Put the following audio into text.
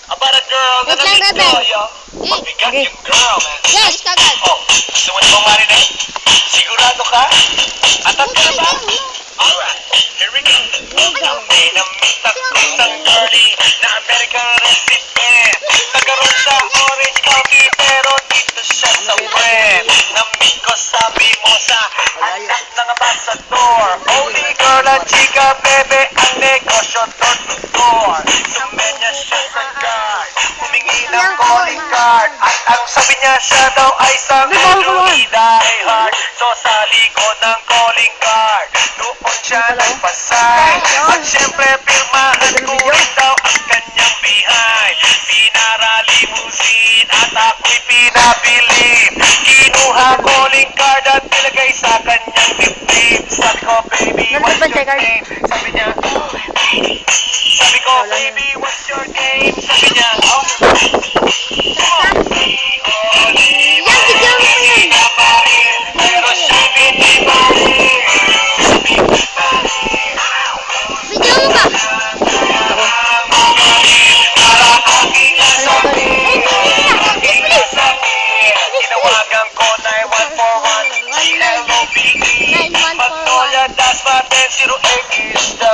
About a girl na Wait lang, nabigyan Rebel. yo. Mabigat Okay. yung girl, man. Yes, kagad. Oh, gusto mo na bang marinig? Sigurado ka? Atat ka na ba? Alright, here we go. May namit ako isang girlie na American resident. Nagkaroon sa orange coffee pero dito siya sa friend. Namit ko sa mimosa, anak ng ambassador. Only girl at chika, bebe, ang negosyo door to door. Sumenya siya sa guard, humingi ng calling card. At ang sabi niya siya daw ay isang employee die hard. So sa likod ng calling card, doon siya nagpasay. At syempre pirmahan ko rin daw ang kanyang behind. Pinaralimusin at ako'y pinabili. Kinuha calling card at nilagay sa kanyang dibdib. Sabi ko, baby, what's your name? Sabi niya, oh, baby. Sabi ko, baby, what's your name? Sabi niya, oh, Yan, bigyan mo ko yan. pero siya hindi pa rin. Bigyan mo ba? Tinawagan ko 9141 GLOBE Magnolia, that's my 1008 is the